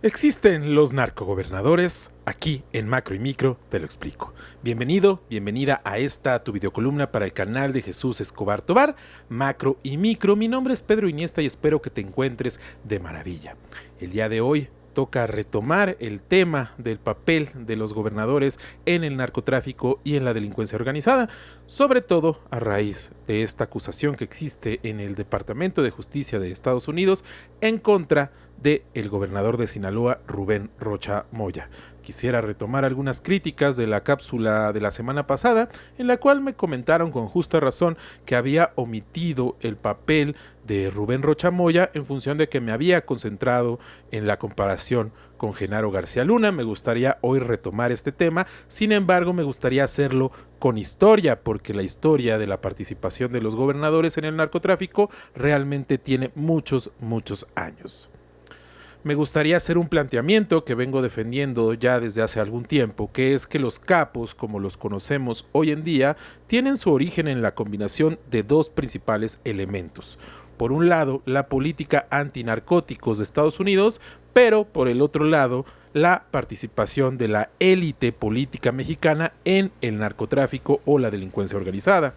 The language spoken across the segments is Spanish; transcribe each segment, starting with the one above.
Existen los narcogobernadores, aquí en Macro y Micro te lo explico. Bienvenido, bienvenida a esta tu videocolumna para el canal de Jesús Escobar Tobar, Macro y Micro. Mi nombre es Pedro Iniesta y espero que te encuentres de maravilla. El día de hoy toca retomar el tema del papel de los gobernadores en el narcotráfico y en la delincuencia organizada, sobre todo a raíz de esta acusación que existe en el Departamento de Justicia de Estados Unidos en contra del gobernador de Sinaloa, Rubén Rocha Moya. Quisiera retomar algunas críticas de la cápsula de la semana pasada, en la cual me comentaron con justa razón que había omitido el papel de Rubén Rocha Moya en función de que me había concentrado en la comparación con Genaro García Luna. Me gustaría hoy retomar este tema, sin embargo me gustaría hacerlo con historia, porque la historia de la participación de los gobernadores en el narcotráfico realmente tiene muchos años. Me gustaría hacer un planteamiento que vengo defendiendo ya desde hace algún tiempo, que es que los capos, como los conocemos hoy en día, tienen su origen en la combinación de dos principales elementos. Por un lado, la política antinarcóticos de Estados Unidos, pero por el otro lado, la participación de la élite política mexicana en el narcotráfico o la delincuencia organizada.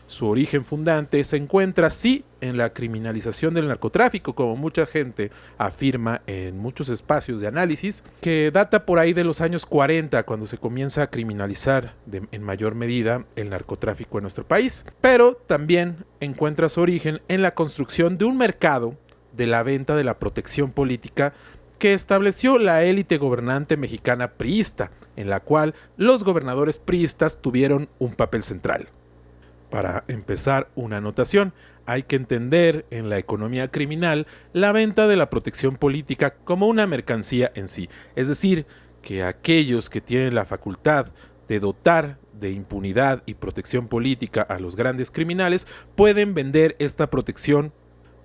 Su origen fundante se encuentra, sí, en la criminalización del narcotráfico, como mucha gente afirma en muchos espacios de análisis, que data por ahí de los años 40, cuando se comienza a criminalizar en mayor medida el narcotráfico en nuestro país. Pero también encuentra su origen en la construcción de un mercado de la venta de la protección política que estableció la élite gobernante mexicana priista, en la cual los gobernadores priistas tuvieron un papel central. Para empezar una anotación, hay que entender en la economía criminal la venta de la protección política como una mercancía en sí, es decir, que aquellos que tienen la facultad de dotar de impunidad y protección política a los grandes criminales pueden vender esta protección.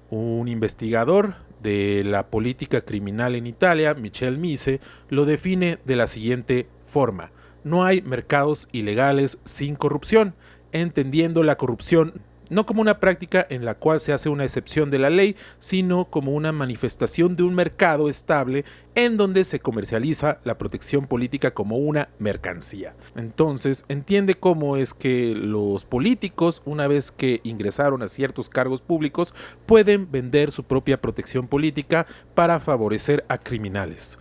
Un investigador de la política criminal en Italia, Michel Mise, lo define de la siguiente forma: no hay mercados ilegales sin corrupción, entendiendo la corrupción no como una práctica en la cual se hace una excepción de la ley, sino como una manifestación de un mercado estable en donde se comercializa la protección política como una mercancía. Entonces, entiende cómo es que los políticos, una vez que ingresaron a ciertos cargos públicos, pueden vender su propia protección política para favorecer a criminales.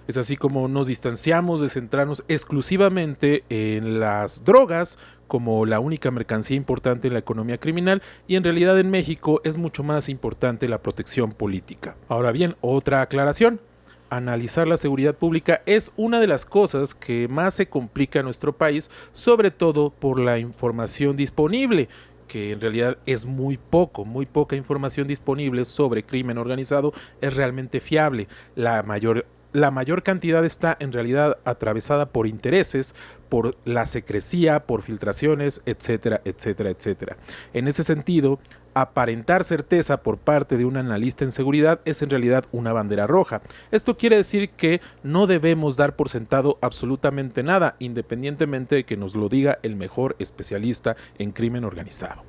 Es así como nos distanciamos de centrarnos exclusivamente en las drogas como la única mercancía importante en la economía criminal, y en realidad en México es mucho más importante la protección política. Ahora bien, otra aclaración: analizar la seguridad pública es una de las cosas que más se complica en nuestro país, sobre todo por la información disponible, que en realidad es muy poca información disponible sobre crimen organizado es realmente fiable. La mayor cantidad está en realidad atravesada por intereses, por la secrecía, por filtraciones, etcétera, etcétera, etcétera. En ese sentido, aparentar certeza por parte de un analista en seguridad es en realidad una bandera roja. Esto quiere decir que no debemos dar por sentado absolutamente nada, independientemente de que nos lo diga el mejor especialista en crimen organizado.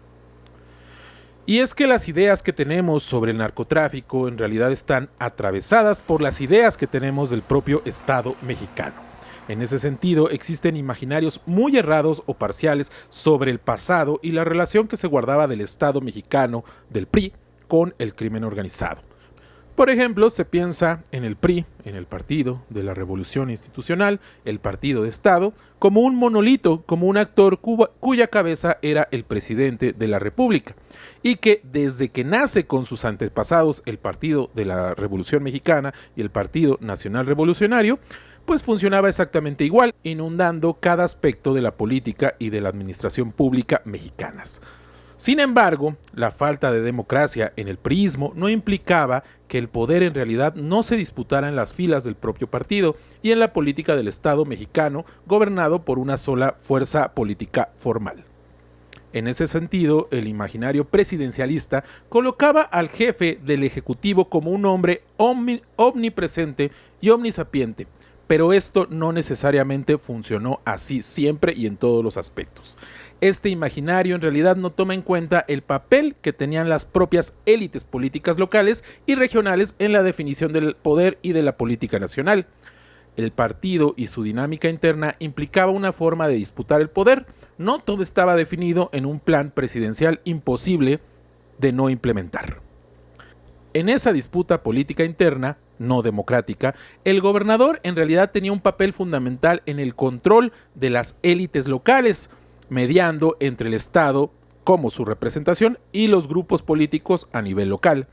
Y es que las ideas que tenemos sobre el narcotráfico en realidad están atravesadas por las ideas que tenemos del propio Estado mexicano. En ese sentido, existen imaginarios muy errados o parciales sobre el pasado y la relación que se guardaba del Estado mexicano, del PRI, con el crimen organizado. Por ejemplo, se piensa en el PRI, en el Partido de la Revolución Institucional, el Partido de Estado, como un monolito, como un actor cuya cabeza era el presidente de la República, y que desde que nace con sus antepasados el Partido de la Revolución Mexicana y el Partido Nacional Revolucionario, pues funcionaba exactamente igual, inundando cada aspecto de la política y de la administración pública mexicanas. Sin embargo, la falta de democracia en el priismo no implicaba que el poder en realidad no se disputara en las filas del propio partido y en la política del Estado mexicano, gobernado por una sola fuerza política formal. En ese sentido, el imaginario presidencialista colocaba al jefe del Ejecutivo como un hombre omnipresente y omnisapiente, pero esto no necesariamente funcionó así siempre y en todos los aspectos. Este imaginario en realidad no toma en cuenta el papel que tenían las propias élites políticas locales y regionales en la definición del poder y de la política nacional. El partido y su dinámica interna implicaba una forma de disputar el poder. No todo estaba definido en un plan presidencial imposible de no implementar. En esa disputa política interna, no democrática, el gobernador en realidad tenía un papel fundamental en el control de las élites locales, mediando entre el Estado, como su representación, y los grupos políticos a nivel local.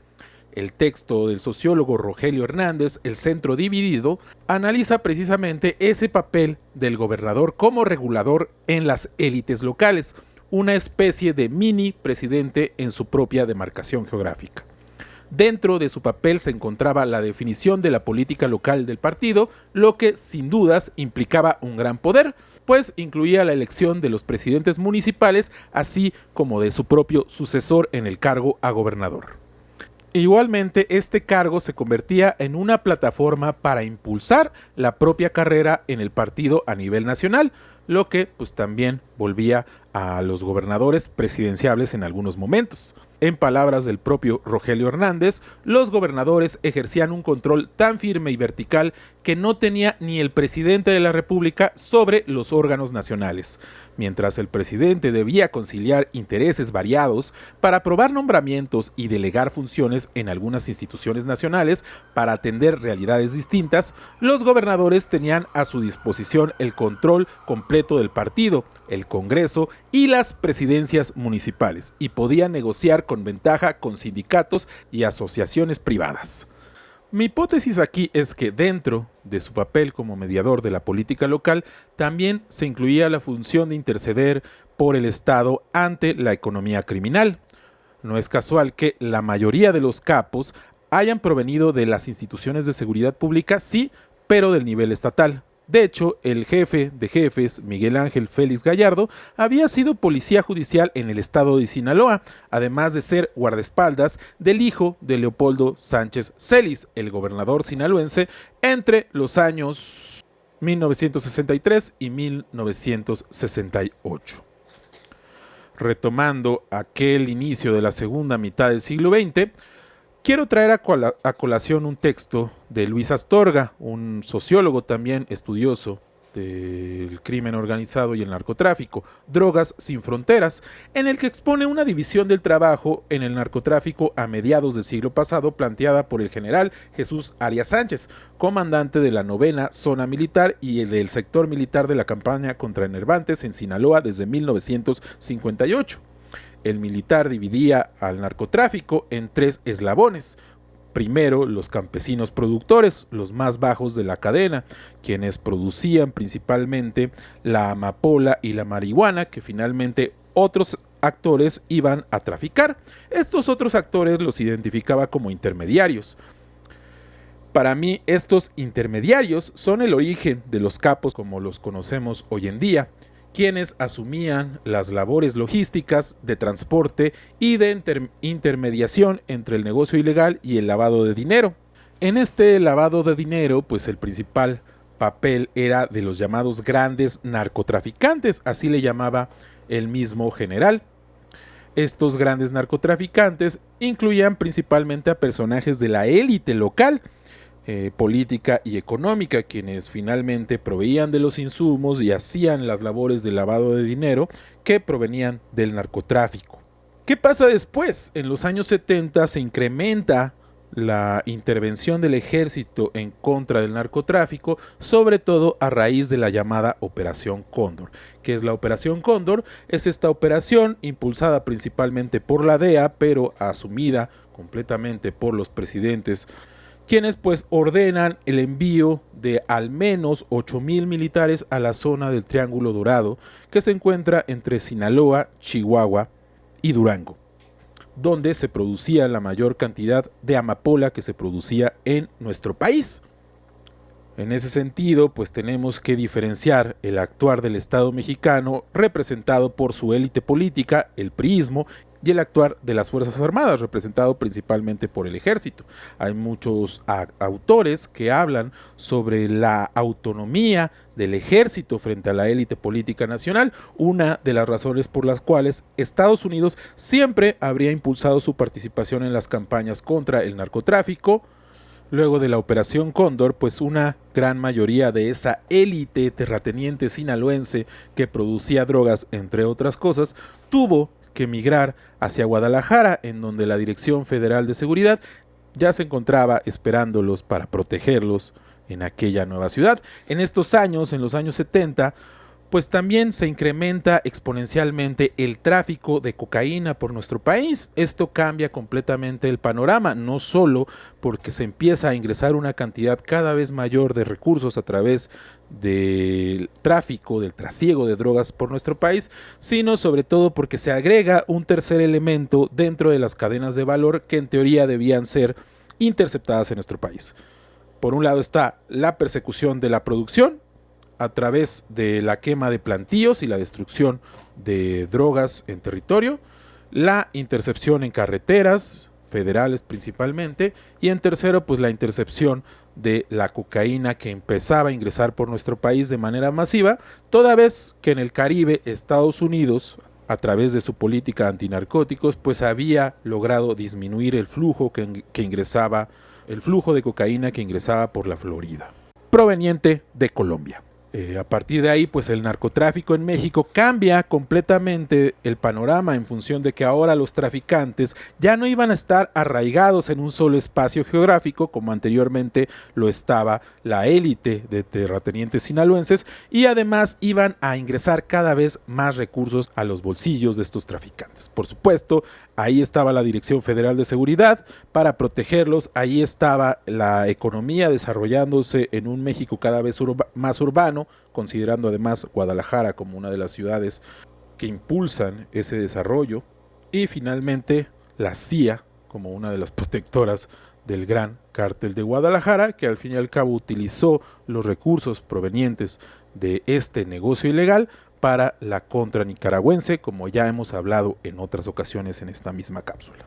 El texto del sociólogo Rogelio Hernández, El Centro Dividido, analiza precisamente ese papel del gobernador como regulador en las élites locales, una especie de mini presidente en su propia demarcación geográfica. Dentro de su papel se encontraba la definición de la política local del partido, lo que sin dudas implicaba un gran poder, pues incluía la elección de los presidentes municipales, así como de su propio sucesor en el cargo a gobernador. Igualmente, este cargo se convertía en una plataforma para impulsar la propia carrera en el partido a nivel nacional, lo que pues también volvía a los gobernadores presidenciables en algunos momentos. En palabras del propio Rogelio Hernández, los gobernadores ejercían un control tan firme y vertical que no tenía ni el presidente de la República sobre los órganos nacionales. Mientras el presidente debía conciliar intereses variados para aprobar nombramientos y delegar funciones en algunas instituciones nacionales para atender realidades distintas, los gobernadores tenían a su disposición el control completo del partido, el Congreso y las presidencias municipales, y podían negociar con ventaja con sindicatos y asociaciones privadas. Mi hipótesis aquí es que dentro de su papel como mediador de la política local también se incluía la función de interceder por el Estado ante la economía criminal. No es casual que la mayoría de los capos hayan provenido de las instituciones de seguridad pública, sí, pero del nivel estatal. De hecho, el jefe de jefes, Miguel Ángel Félix Gallardo, había sido policía judicial en el estado de Sinaloa, además de ser guardaespaldas del hijo de Leopoldo Sánchez Celis, el gobernador sinaloense, entre los años 1963 y 1968. Retomando aquel inicio de la segunda mitad del siglo XX, quiero traer a colación un texto de Luis Astorga, un sociólogo también estudioso del crimen organizado y el narcotráfico, Drogas sin Fronteras, en el que expone una división del trabajo en el narcotráfico a mediados del siglo pasado planteada por el general Jesús Arias Sánchez, comandante de la 9ª Zona Militar y del sector militar de la campaña contra Enervantes en Sinaloa desde 1958. El militar dividía al narcotráfico en 3 eslabones. Primero, los campesinos productores, los más bajos de la cadena, quienes producían principalmente la amapola y la marihuana, que finalmente otros actores iban a traficar. Estos otros actores los identificaba como intermediarios. Para mí, estos intermediarios son el origen de los capos como los conocemos hoy en día, quienes asumían las labores logísticas de transporte y de intermediación entre el negocio ilegal y el lavado de dinero. En este lavado de dinero, pues el principal papel era de los llamados grandes narcotraficantes, así le llamaba el mismo general. Estos grandes narcotraficantes incluían principalmente a personajes de la élite local, política y económica, quienes finalmente proveían de los insumos y hacían las labores de lavado de dinero que provenían del narcotráfico. ¿Qué pasa después? En los años 70 se incrementa la intervención del ejército en contra del narcotráfico, sobre todo a raíz de la llamada Operación Cóndor. ¿Qué es la Operación Cóndor? Es esta operación impulsada principalmente por la DEA, pero asumida completamente por los presidentes, quienes pues ordenan el envío de al menos 8,000 militares a la zona del Triángulo Dorado, que se encuentra entre Sinaloa, Chihuahua y Durango, donde se producía la mayor cantidad de amapola que se producía en nuestro país. En ese sentido, pues tenemos que diferenciar el actuar del Estado mexicano, representado por su élite política, el priismo, y el actuar de las Fuerzas Armadas, representado principalmente por el ejército. Hay muchos autores que hablan sobre la autonomía del ejército frente a la élite política nacional, una de las razones por las cuales Estados Unidos siempre habría impulsado su participación en las campañas contra el narcotráfico. Luego de la Operación Cóndor, pues una gran mayoría de esa élite terrateniente sinaloense que producía drogas, entre otras cosas, tuvo que emigrar hacia Guadalajara, en donde la Dirección Federal de Seguridad ya se encontraba esperándolos para protegerlos en aquella nueva ciudad. En estos años, en los años 70, pues también se incrementa exponencialmente el tráfico de cocaína por nuestro país. Esto cambia completamente el panorama, no solo porque se empieza a ingresar una cantidad cada vez mayor de recursos a través del tráfico, del trasiego de drogas por nuestro país, sino sobre todo porque se agrega un tercer elemento dentro de las cadenas de valor que en teoría debían ser interceptadas en nuestro país. Por un lado está la persecución de la producción, a través de la quema de plantíos y la destrucción de drogas en territorio, la intercepción en carreteras federales principalmente, y en tercero, pues la intercepción de la cocaína que empezaba a ingresar por nuestro país de manera masiva, toda vez que en el Caribe Estados Unidos, a través de su política antinarcóticos, pues había logrado disminuir el flujo el flujo de cocaína que ingresaba por la Florida, proveniente de Colombia. A partir de ahí, pues el narcotráfico en México cambia completamente el panorama en función de que ahora los traficantes ya no iban a estar arraigados en un solo espacio geográfico como anteriormente lo estaba la élite de terratenientes sinaloenses, y además iban a ingresar cada vez más recursos a los bolsillos de estos traficantes. Por supuesto, ahí estaba la Dirección Federal de Seguridad para protegerlos, ahí estaba la economía desarrollándose en un México cada vez más urbano, considerando además Guadalajara como una de las ciudades que impulsan ese desarrollo, y finalmente la CIA como una de las protectoras del gran cártel de Guadalajara, que al fin y al cabo utilizó los recursos provenientes de este negocio ilegal para la contra nicaragüense, como ya hemos hablado en otras ocasiones en esta misma cápsula.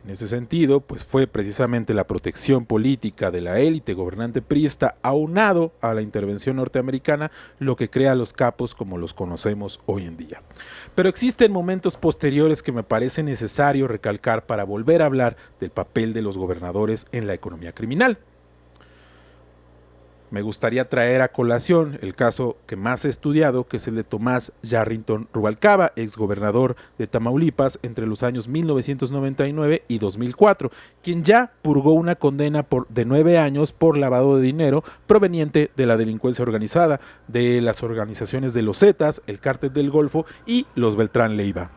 En ese sentido, pues fue precisamente la protección política de la élite gobernante priista, aunado a la intervención norteamericana, lo que crea a los capos como los conocemos hoy en día. Pero existen momentos posteriores que me parece necesario recalcar para volver a hablar del papel de los gobernadores en la economía criminal. Me gustaría traer a colación el caso que más he estudiado, que es el de Tomás Yarrington Rubalcaba, exgobernador de Tamaulipas entre los años 1999 y 2004, quien ya purgó una condena de 9 años por lavado de dinero proveniente de la delincuencia organizada, de las organizaciones de los Zetas, el Cártel del Golfo y los Beltrán Leiva.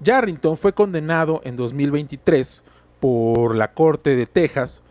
Yarrington fue condenado en 2023 por la Corte de Texas,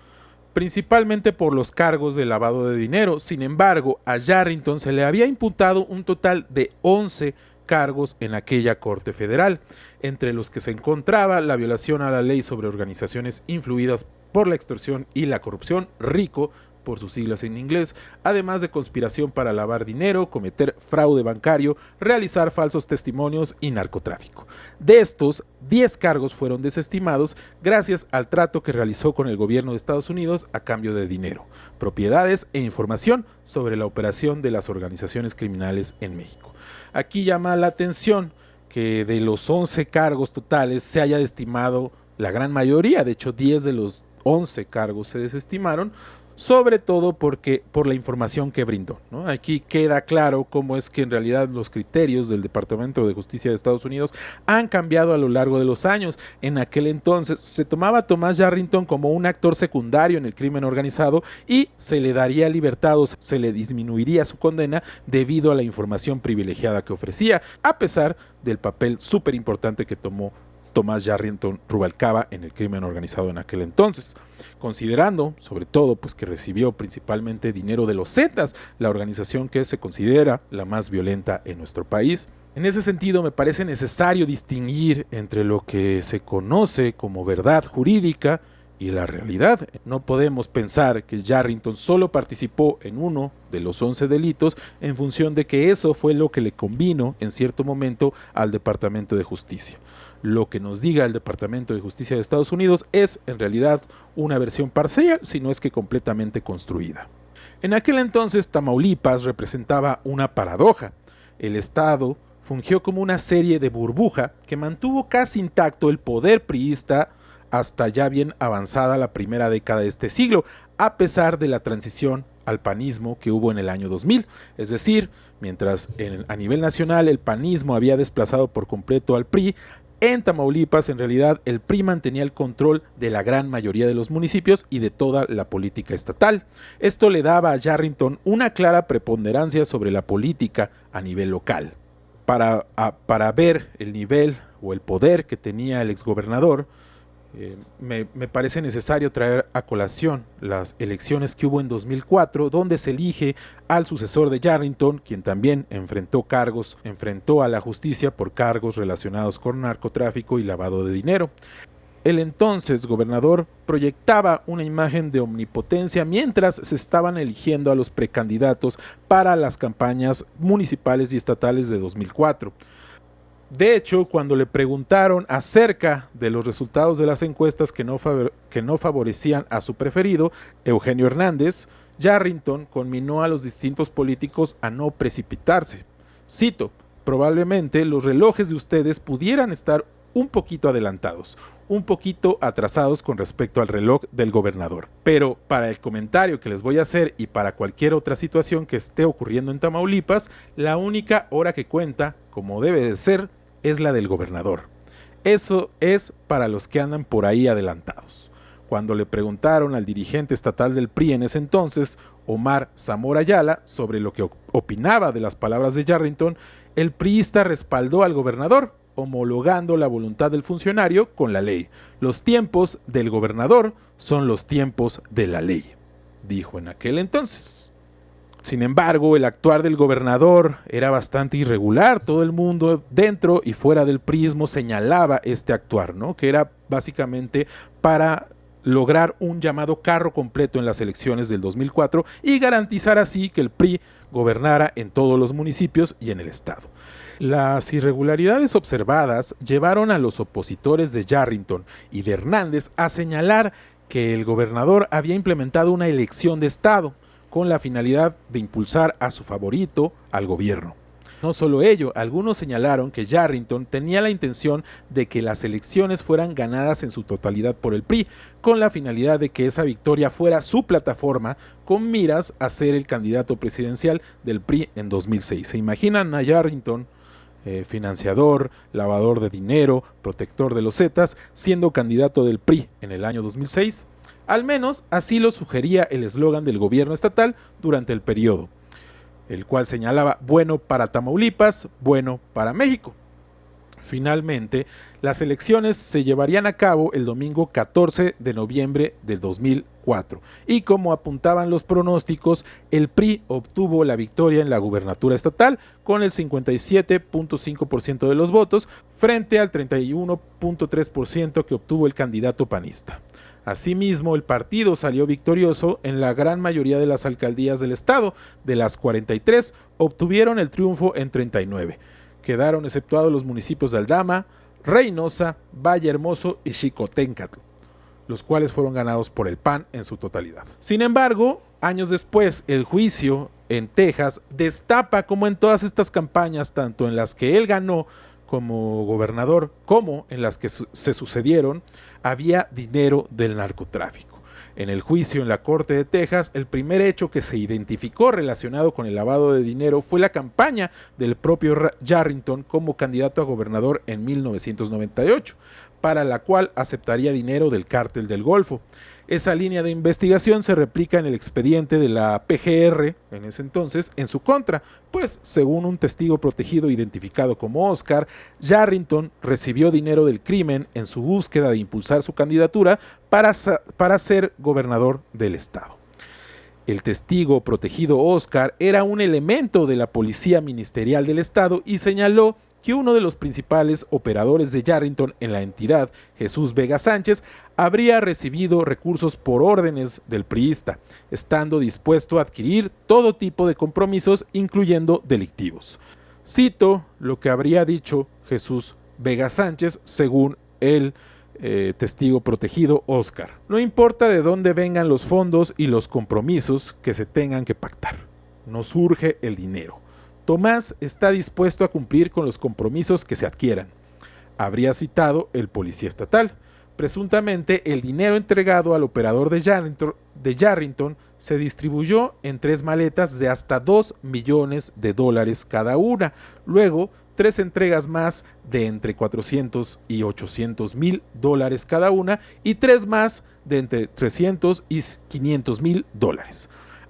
principalmente por los cargos de lavado de dinero. Sin embargo, a Yarrington se le había imputado un total de 11 cargos en aquella Corte Federal, entre los que se encontraba la violación a la ley sobre organizaciones influidas por la extorsión y la corrupción, RICO, por sus siglas en inglés, además de conspiración para lavar dinero, cometer fraude bancario, realizar falsos testimonios y narcotráfico. De estos, 10 cargos fueron desestimados gracias al trato que realizó con el gobierno de Estados Unidos a cambio de dinero, propiedades e información sobre la operación de las organizaciones criminales en México. Aquí llama la atención que de los 11 cargos totales se haya desestimado la gran mayoría, de hecho 10 de los 11 cargos se desestimaron, sobre todo por la información que brindó, ¿no? Aquí queda claro cómo es que en realidad los criterios del Departamento de Justicia de Estados Unidos han cambiado a lo largo de los años. En aquel entonces se tomaba a Tomás Yarrington como un actor secundario en el crimen organizado y se le daría libertad o se le disminuiría su condena debido a la información privilegiada que ofrecía, a pesar del papel súper importante que tomó Tomás Yarrington Rubalcaba en el crimen organizado en aquel entonces, considerando sobre todo pues que recibió principalmente dinero de los Zetas, la organización que se considera la más violenta en nuestro país. En ese sentido me parece necesario distinguir entre lo que se conoce como verdad jurídica y la realidad. No podemos pensar que Yarrington solo participó en uno de los 11 delitos en función de que eso fue lo que le convino en cierto momento al Departamento de Justicia. Lo que nos diga el Departamento de Justicia de Estados Unidos es en realidad una versión parcial, si no es que completamente construida. En aquel entonces Tamaulipas representaba una paradoja. El Estado fungió como una serie de burbuja que mantuvo casi intacto el poder priista hasta ya bien avanzada la primera década de este siglo, a pesar de la transición al panismo que hubo en el año 2000. Es decir, mientras a nivel nacional el panismo había desplazado por completo al PRI, en Tamaulipas en realidad el PRI mantenía el control de la gran mayoría de los municipios y de toda la política estatal. Esto le daba a Yarrington una clara preponderancia sobre la política a nivel local. Para ver el nivel o el poder que tenía el exgobernador, me parece necesario traer a colación las elecciones que hubo en 2004, donde se elige al sucesor de Yarrington, quien también enfrentó a la justicia por cargos relacionados con narcotráfico y lavado de dinero. El entonces gobernador proyectaba una imagen de omnipotencia mientras se estaban eligiendo a los precandidatos para las campañas municipales y estatales de 2004. De hecho, cuando le preguntaron acerca de los resultados de las encuestas que no favorecían a su preferido, Eugenio Hernández, Yarrington conminó a los distintos políticos a no precipitarse. Cito: probablemente los relojes de ustedes pudieran estar un poquito adelantados, un poquito atrasados con respecto al reloj del gobernador. Pero para el comentario que les voy a hacer y para cualquier otra situación que esté ocurriendo en Tamaulipas, la única hora que cuenta, como debe de ser, es la del gobernador. Eso es para los que andan por ahí adelantados. Cuando le preguntaron al dirigente estatal del PRI en ese entonces, Omar Zamora Ayala, sobre lo que opinaba de las palabras de Yarrington, el priista respaldó al gobernador, homologando la voluntad del funcionario con la ley. Los tiempos del gobernador son los tiempos de la ley, dijo en aquel entonces. Sin embargo, el actuar del gobernador era bastante irregular. Todo el mundo dentro y fuera del priismo señalaba este actuar, ¿no? Que era básicamente para lograr un llamado carro completo en las elecciones del 2004 y garantizar así que el PRI gobernara en todos los municipios y en el estado. Las irregularidades observadas llevaron a los opositores de Yarrington y de Hernández a señalar que el gobernador había implementado una elección de estado con la finalidad de impulsar a su favorito al gobierno. No solo ello, algunos señalaron que Yarrington tenía la intención de que las elecciones fueran ganadas en su totalidad por el PRI, con la finalidad de que esa victoria fuera su plataforma con miras a ser el candidato presidencial del PRI en 2006. ¿Se imaginan a Yarrington, financiador, lavador de dinero, protector de los Zetas, siendo candidato del PRI en el año 2006? Al menos así lo sugería el eslogan del gobierno estatal durante el periodo, el cual señalaba: bueno para Tamaulipas, bueno para México. Finalmente, las elecciones se llevarían a cabo el domingo 14 de noviembre del 2004 y, como apuntaban los pronósticos, el PRI obtuvo la victoria en la gubernatura estatal con el 57.5% de los votos frente al 31.3% que obtuvo el candidato panista. Asimismo, el partido salió victorioso en la gran mayoría de las alcaldías del estado. De las 43, obtuvieron el triunfo en 39. Quedaron exceptuados los municipios de Aldama, Reynosa, Valle Hermoso y Xicoténcatl, los cuales fueron ganados por el PAN en su totalidad. Sin embargo, años después, el juicio en Texas destapa como en todas estas campañas, tanto en las que él ganó como gobernador, como en las que se sucedieron, había dinero del narcotráfico. En el juicio en la Corte de Texas, el primer hecho que se identificó relacionado con el lavado de dinero fue la campaña del propio Yarrington como candidato a gobernador en 1998, para la cual aceptaría dinero del Cártel del Golfo. Esa línea de investigación se replica en el expediente de la PGR, en ese entonces, en su contra, pues según un testigo protegido identificado como Oscar, Yarrington recibió dinero del crimen en su búsqueda de impulsar su candidatura para ser gobernador del estado. El testigo protegido Oscar era un elemento de la policía ministerial del estado y señaló que uno de los principales operadores de Yarrington en la entidad, Jesús Vega Sánchez, habría recibido recursos por órdenes del priista, estando dispuesto a adquirir todo tipo de compromisos, incluyendo delictivos. Cito lo que habría dicho Jesús Vega Sánchez según el testigo protegido Oscar. No importa de dónde vengan los fondos y los compromisos que se tengan que pactar. Nos urge el dinero. Tomás está dispuesto a cumplir con los compromisos que se adquieran. Habría citado el policía estatal. Presuntamente, el dinero entregado al operador de Yarrington se distribuyó en 3 maletas de hasta $2 millones cada una. Luego, 3 entregas más de entre $400 y $800 mil cada una y 3 más de entre $300 y $500 mil.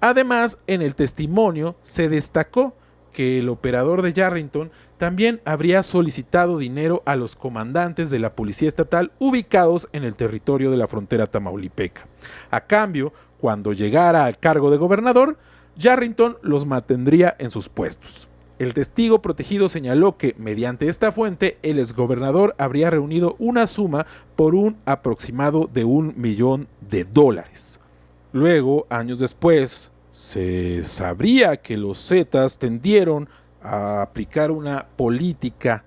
Además, en el testimonio se destacó que el operador de Yarrington también habría solicitado dinero a los comandantes de la policía estatal ubicados en el territorio de la frontera tamaulipeca. A cambio, cuando llegara al cargo de gobernador, Yarrington los mantendría en sus puestos. El testigo protegido señaló que, mediante esta fuente, el exgobernador habría reunido una suma por un aproximado de $1 millón. Luego, años después, se sabría que los Zetas tendieron a aplicar una política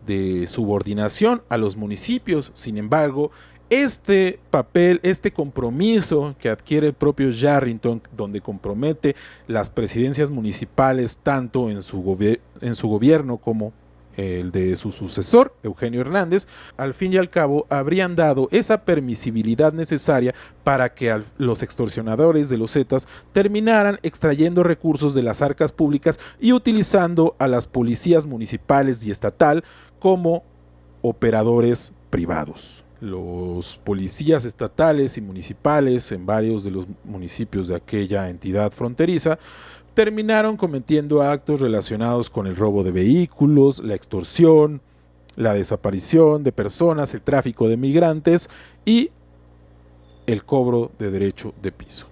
de subordinación a los municipios. Sin embargo, este papel, este compromiso que adquiere el propio Yarrington, donde compromete las presidencias municipales tanto en su gobierno como el de su sucesor, Eugenio Hernández, al fin y al cabo habrían dado esa permisibilidad necesaria para que los extorsionadores de los Zetas terminaran extrayendo recursos de las arcas públicas y utilizando a las policías municipales y estatal como operadores privados. Los policías estatales y municipales en varios de los municipios de aquella entidad fronteriza terminaron cometiendo actos relacionados con el robo de vehículos, la extorsión, la desaparición de personas, el tráfico de migrantes y el cobro de derecho de piso.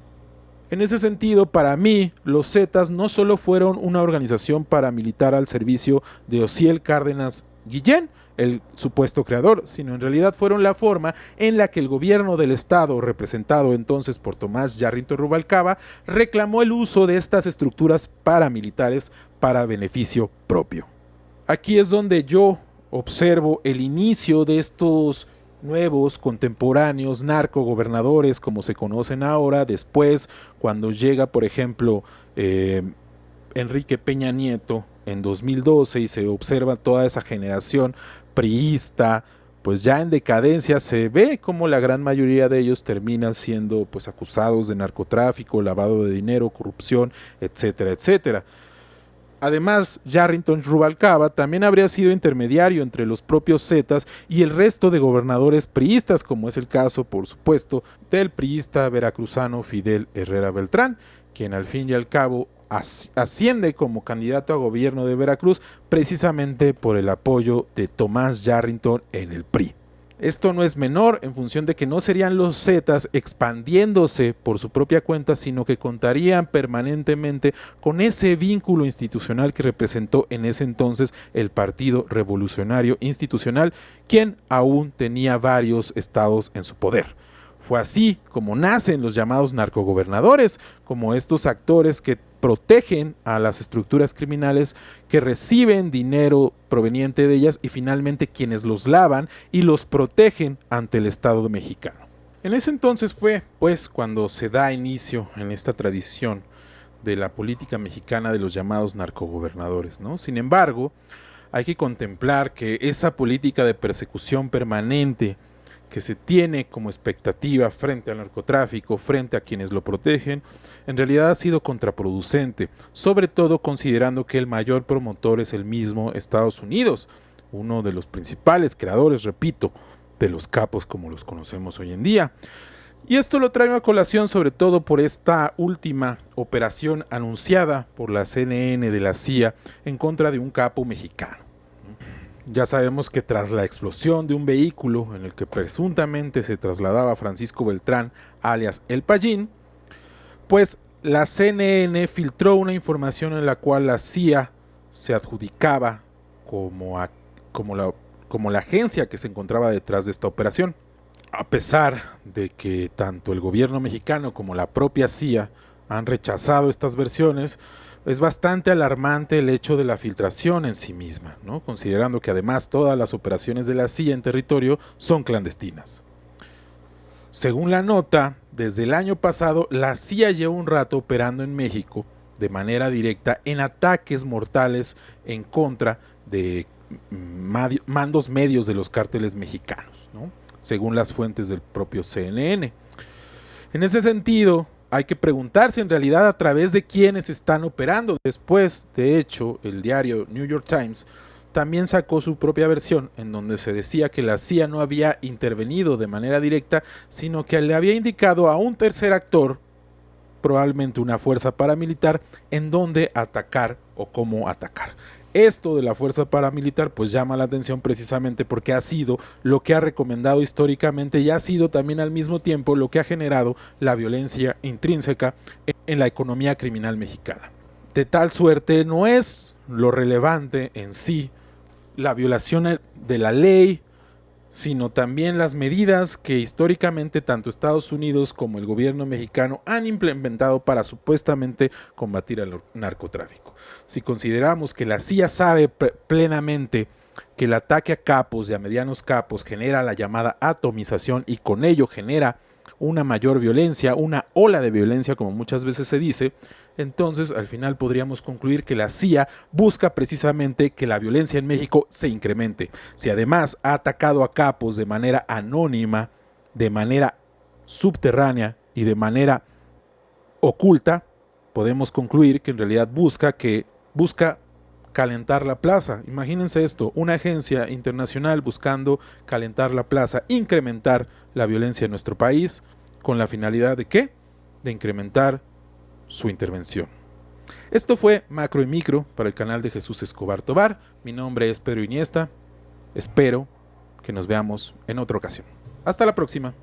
En ese sentido, para mí, los Zetas no solo fueron una organización paramilitar al servicio de Osiel Cárdenas Guillén, el supuesto creador, sino en realidad fueron la forma en la que el gobierno del estado, representado entonces por Tomás Yarrington Rubalcaba, reclamó el uso de estas estructuras paramilitares para beneficio propio. Aquí es donde yo observo el inicio de estos nuevos, contemporáneos, narcogobernadores, como se conocen ahora, después, cuando llega, por ejemplo, Enrique Peña Nieto en 2012 y se observa toda esa generación priista, pues ya en decadencia, se ve como la gran mayoría de ellos terminan siendo pues acusados de narcotráfico, lavado de dinero, corrupción, etcétera, etcétera. Además, Yarrington Rubalcaba también habría sido intermediario entre los propios Zetas y el resto de gobernadores priistas, como es el caso, por supuesto, del priista veracruzano Fidel Herrera Beltrán, quien al fin y al cabo asciende como candidato a gobierno de Veracruz precisamente por el apoyo de Tomás Yarrington en el PRI. Esto no es menor en función de que no serían los Zetas expandiéndose por su propia cuenta, sino que contarían permanentemente con ese vínculo institucional que representó en ese entonces el Partido Revolucionario Institucional, quien aún tenía varios estados en su poder. Fue así como nacen los llamados narcogobernadores, como estos actores que protegen a las estructuras criminales, que reciben dinero proveniente de ellas y finalmente quienes los lavan y los protegen ante el Estado mexicano. En ese entonces fue, pues, cuando se da inicio en esta tradición de la política mexicana de los llamados narcogobernadores, ¿no? Sin embargo, hay que contemplar que esa política de persecución permanente que se tiene como expectativa frente al narcotráfico, frente a quienes lo protegen, en realidad ha sido contraproducente, sobre todo considerando que el mayor promotor es el mismo Estados Unidos, uno de los principales creadores, repito, de los capos como los conocemos hoy en día. Y esto lo traigo a colación sobre todo por esta última operación anunciada por la CNN de la CIA en contra de un capo mexicano. Ya sabemos que tras la explosión de un vehículo en el que presuntamente se trasladaba Francisco Beltrán, alias El Payín, pues la CNN filtró una información en la cual la CIA se adjudicaba como la agencia que se encontraba detrás de esta operación. A pesar de que tanto el gobierno mexicano como la propia CIA han rechazado estas versiones, es bastante alarmante el hecho de la filtración en sí misma, ¿no? Considerando que además todas las operaciones de la CIA en territorio son clandestinas. Según la nota, desde el año pasado, la CIA lleva un rato operando en México de manera directa en ataques mortales en contra de mandos medios de los cárteles mexicanos, ¿no? Según las fuentes del propio CNN. En ese sentido, hay que preguntarse en realidad a través de quiénes están operando. Después, de hecho, el diario New York Times también sacó su propia versión en donde se decía que la CIA no había intervenido de manera directa, sino que le había indicado a un tercer actor, probablemente una fuerza paramilitar, en dónde atacar o cómo atacar. Esto de la fuerza paramilitar pues llama la atención precisamente porque ha sido lo que ha recomendado históricamente y ha sido también al mismo tiempo lo que ha generado la violencia intrínseca en la economía criminal mexicana. De tal suerte no es lo relevante en sí la violación de la ley, sino también las medidas que históricamente tanto Estados Unidos como el gobierno mexicano han implementado para supuestamente combatir al narcotráfico. Si consideramos que la CIA sabe plenamente que el ataque a capos y a medianos capos genera la llamada atomización y con ello genera una mayor violencia, una ola de violencia como muchas veces se dice, entonces al final podríamos concluir que la CIA busca precisamente que la violencia en México se incremente. Si además ha atacado a capos de manera anónima, de manera subterránea y de manera oculta, podemos concluir que en realidad busca calentar la plaza. Imagínense esto, una agencia internacional buscando calentar la plaza, incrementar la violencia en nuestro país, con la finalidad de ¿qué? De incrementar su intervención. Esto fue Macro y Micro para el canal de Jesús Escobar Tobar. Mi nombre es Pedro Iniesta. Espero que nos veamos en otra ocasión. Hasta la próxima.